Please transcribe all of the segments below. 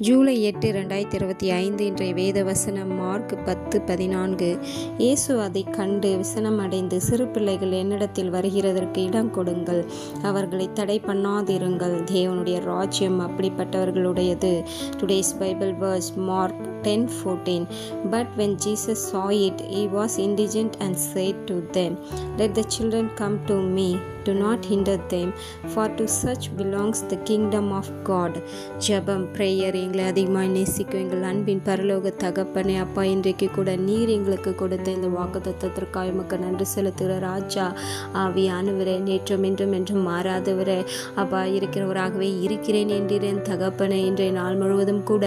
ஜூலை 8, 2025 இன்றைய வேத வசனம் மார்க் 10:14. இயேசு அதை கண்டு விசனமடைந்து, சிறு பிள்ளைகள் என்னிடத்தில் வருகிறதற்கு இடம் கொடுங்கள், அவர்களை தடை பண்ணாதிருங்கள், தேவனுடைய ராஜ்யம் அப்படிப்பட்டவர்களுடையது. Today's Bible verse Mark 10:14. But when Jesus saw it, he was indignant and said to them, Let the children come to me, do not hinder them, for to such belongs the kingdom of God. ஜெபம், prayer. எங்களை அதிகமாக நேசிக்கும் எங்கள் அன்பின் பரலோக தகப்பனே, அப்பா, இன்றைக்கு கூட நீர் எங்களுக்கு கொடுத்த இந்த வாக்குத்தத்தத்திற்காக உமக்கு நன்றி செலுத்துகிற ராஜா. ஆவியானவரே, நேற்றும் இன்றும் என்றும் மாறாதவரே, அப்பா, இருக்கிறவராகவே இருக்கிறேன் என்கிறேன் தகப்பனே. இன்றைய நாள் முழுவதும் கூட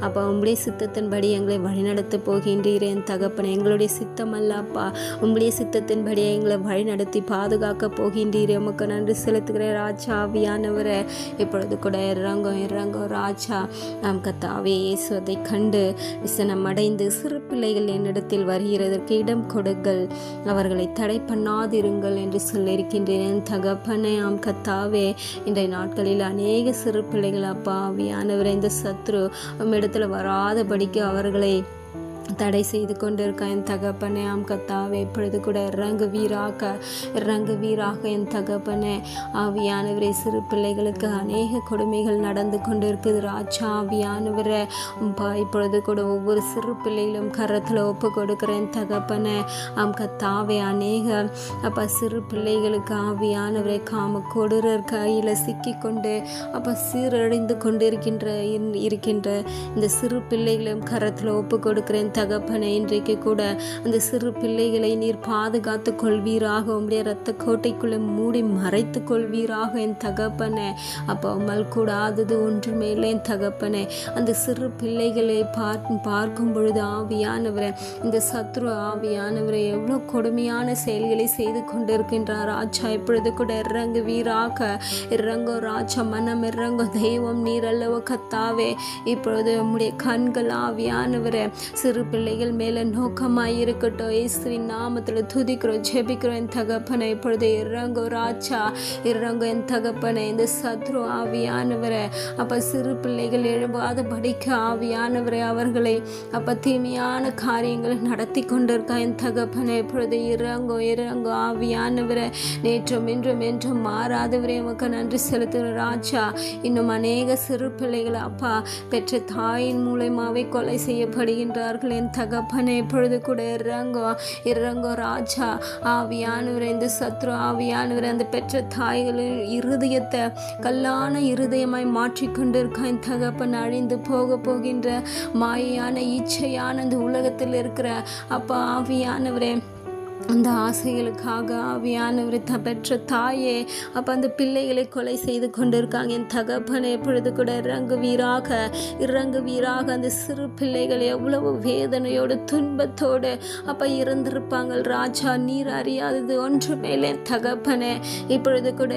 அப்பா உம்முடைய சித்தத்தின்படி எங்களை வழிநடத்த போகின்றேன் தகப்பனே. எங்களுடைய சித்தம் அல்ல அப்பா, உம்முடைய சித்தத்தின்படி எங்களை வழிநடத்தி பாதுகாக்க போகின்றீர். உமக்கு நன்றி செலுத்துகிறேன் ராஜா. ஆவியானவரே, இப்பொழுது கூட இறங்கும் ராஜா. நாம் கர்த்தாவே, இயேசு அதை கண்டு விசனம் அடைந்து, சிறு பிள்ளைகள் என்னிடத்தில் வருகிறதற்கு இடம் கொடுங்கள், அவர்களை தடை பண்ணாதிருங்கள் என்று சொல்லியிருக்கின்றேன் தகப்பனே. ஆம் கர்த்தாவே, இன்றைய நாட்களில் அநேக சிறு பிள்ளைகள் அப்பா ஆவியானவரே, இந்த சத்ரு இடத்துல வராதபடிக்கு அவர்களை தடை செய்து கொண்டிருக்க என் தகப்பனே. ஆம் கர்த்தாவே, இப்பொழுது கூட இறங்குவீராக என் தகப்பனே. ஆவியானவரே, சிறு பிள்ளைகளுக்கு அநேக கொடுமைகள் நடந்து கொண்டிருக்குது ராஜா. ஆவியானவரே, இப்பொழுது கூட ஒவ்வொரு சிறு பிள்ளைகளும் கரத்தில் ஒப்பு கொடுக்கிறேன் தகப்பனே. ஆம் கர்த்தாவே, அநேக அப்பா சிறு பிள்ளைகளுக்கு ஆவியானவரே காம கொடூரர் கையில் சிக்கி கொண்டு அப்பா சீரழிந்து கொண்டிருக்கின்ற இந்த சிறு பிள்ளைகளும் கரத்தில் ஒப்பு கொடுக்கிறேன் தகப்பனே. இன்றைக்கு கூட அந்த சிறு பிள்ளைகளை நீர் பாதுகாத்து கொள்வீராக, உம்முடைய இரத்த கோட்டைக்குள்ளே மூடி மறைத்து கொள்வீராக என் தகப்பனே. அப்போ உம்மால் கூடாதது ஒன்றுமே இல்லை என் தகப்பனே. அந்த சிறு பிள்ளைகளை பார்க்கும் பொழுது ஆவியானவரே, இந்த சத்ரு ஆவியானவரை எவ்வளோ கொடுமையான செயல்களை செய்து கொண்டிருக்கின்றார் ராஜா. இப்பொழுது கூட இறங்கோ ராஜா, மனம் இறங்கோ தெய்வம் நீர் அல்லவோ கர்த்தாவே. இப்பொழுது உம்முடைய கண்கள் ஆவியானவரே சிறு பிள்ளைகள் மேல நோக்கமாய் இருக்கட்டும். இயேசுவின் நாமத்தில் துதிக்கிறோம், ஜெபிக்கிறோம் என் தகப்பனை. இப்பொழுது இறங்கோ ராஜா, இறங்கோ என் தகப்பனை. இந்த சத்ரு ஆவியானவரை அப்ப சிறு பிள்ளைகள் எழுவாத படிக்க ஆவியானவரை அவர்களை அப்ப தீமையான காரியங்களை நடத்தி கொண்டிருக்கா என் தகப்பனை. இப்பொழுது இறங்கோ ஆவியானவரை. நேற்றும் இன்றும் என்றும் மாறாதவரே, உமக்கு நன்றி செலுத்துகிற ராஜா. இன்னும் அநேக சிறு பிள்ளைகள் அப்பா பெற்ற தாயின் மூலமாவே கொலை செய்யப்படுகின்றார்கள் என் தகப்பனே. இப்பொழுது கூட இறங்கோ ராஜா. ஆவியானவரே, இந்த சத்ரு ஆவியானவரே அந்த பெற்ற தாய்களின் இருதயத்தை கல்லான இருதயமாய் மாற்றிக்கொண்டிருக்க என் தகப்பன். அழிந்து போகின்ற மாயான இச்சையான அந்த உலகத்தில் இருக்கிற அப்பா ஆவியானவரே, அந்த ஆசைகளுக்காக ஆவியானவரை பெற்ற தாயே அப்போ அந்த பிள்ளைகளை கொலை செய்து கொண்டிருக்காங்க என் தகப்பனை. எப்பொழுது கூட இறங்குவீராக. அந்த சிறு பிள்ளைகள் எவ்வளவு வேதனையோடு துன்பத்தோடு அப்போ இருந்திருப்பாங்க ராஜா. நீர் அறியாதது ஒன்றுமேலே தகப்பனே. இப்பொழுது கூட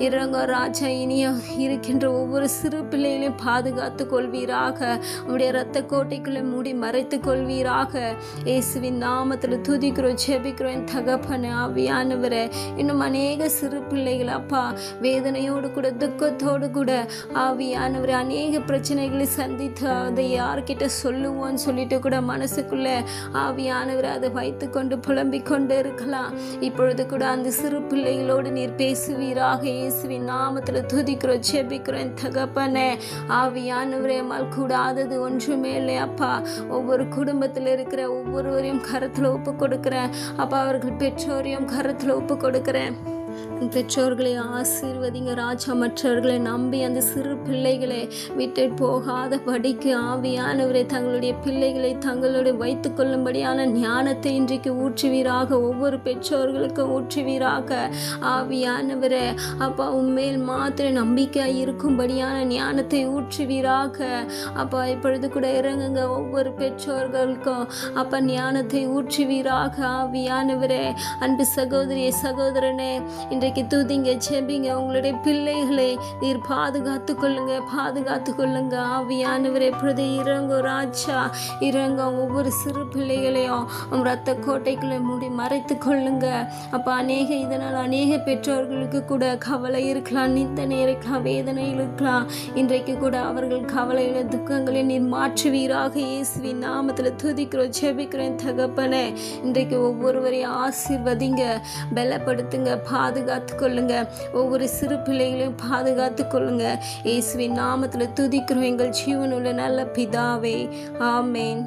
இறங்கோ ராஜா. இனியும் இருக்கின்ற ஒவ்வொரு சிறு பிள்ளைகளையும் பாதுகாத்து கொள்வீராக, உடைய இரத்த கோட்டைக்குள்ளே மூடி மறைத்து கொள்வீராக. இயேசுவின் நாமத்தில் துதிக்கிறோம், ஜெபிக்கிறோம் என் தகப்பனே. ஆவியானவரே, இன்னும் அநேக சிறு பிள்ளைகள் அப்பா வேதனையோடு கூட துக்கத்தோடு கூட ஆவியானவரே அநேக பிரச்சனைகளை சந்தித்து அதை யார்கிட்ட சொல்லுவோன்னு சொல்லிட்டு கூட மனசுக்குள்ள ஆவியானவரை அதை வைத்து கொண்டு புலம்பிக் கொண்டு இருக்கலாம். இப்பொழுது கூட அந்த சிறு பிள்ளைகளோடு நீர் பேசுவீராக. இயேசுவின் நாமத்தில் துதிக்கிறோம், ஜெபிக்கிறோம் என் தகப்பனே. ஆவியானவரே, அம்மால் கூடாதது ஒன்றுமே இல்லை அப்பா. ஒவ்வொரு குடும்பத்தில் இருக்கிற ஒவ்வொருவரையும் கரத்தில் ஒப்பு கொடுக்கிறேன் அப்பா. அவர்கள் பெற்றோரையும் கருத்தில் ஒப்பு கொடுக்கிறேன். பெற்றோர்களை ஆசீர்வதிங்க ராஜா. மற்றவர்களை நம்பி அந்த சிறு பிள்ளைகளை விட்டு போகாத படிக்கு ஆவியானவரை தங்களுடைய பிள்ளைகளை தங்களுடைய வைத்துக் கொள்ளும்படியான ஞானத்தை இன்றைக்கு ஊற்றுவீராக. ஒவ்வொரு பெற்றோர்களுக்கும் ஊற்றுவீராக ஆவியானவரை. அப்பா உண்மையில் மாத்திர நம்பிக்கையாக இருக்கும்படியான ஞானத்தை ஊற்றுவீராக அப்பா. இப்பொழுது கூட இறங்குங்க ஒவ்வொரு பெற்றோர்களுக்கும் அப்பா ஞானத்தை ஊற்றுவீராக ஆவியானவரே. அன்பு சகோதரனே, இன்றைக்கு இன்றைக்கு துதிங்க, செபிங்க. உங்களுடைய பிள்ளைகளை நீர் பாதுகாத்து கொள்ளுங்க. ஆவியானவரே பிரதி இறங்கோ ராஜா, இறங்க. ஒவ்வொரு சிறு பிள்ளைகளையும் ரத்த கோட்டைக்குள்ளே மூடி மறைத்து கொள்ளுங்க அப்பா. இதனால் அநேக பெற்றோர்களுக்கு கூட கவலை இருக்கலாம், நிந்தனை இருக்கலாம், வேதனை இருக்கலாம். இன்றைக்கு கூட அவர்கள் கவலையில துக்கங்களை நீர் மாற்றுவீராக. இயேசுவின் நாமத்தில் துதிக்கிறோம், ஜெபிக்கிறேன் தகப்பனே. இன்றைக்கு ஒவ்வொருவரையும் ஆசீர்வதிங்க, பலப்படுத்துங்க, பாதுகாத்து கொள்ளுங்க. ஒவ்வொரு சிறு பிள்ளைகளையும் பாதுகாத்து கொள்ளுங்க. இயேசுவின் நாமத்தில் துதிக்கிறோம் எங்கள் ஜீவனுள்ள நல்ல பிதாவே, ஆமேன்.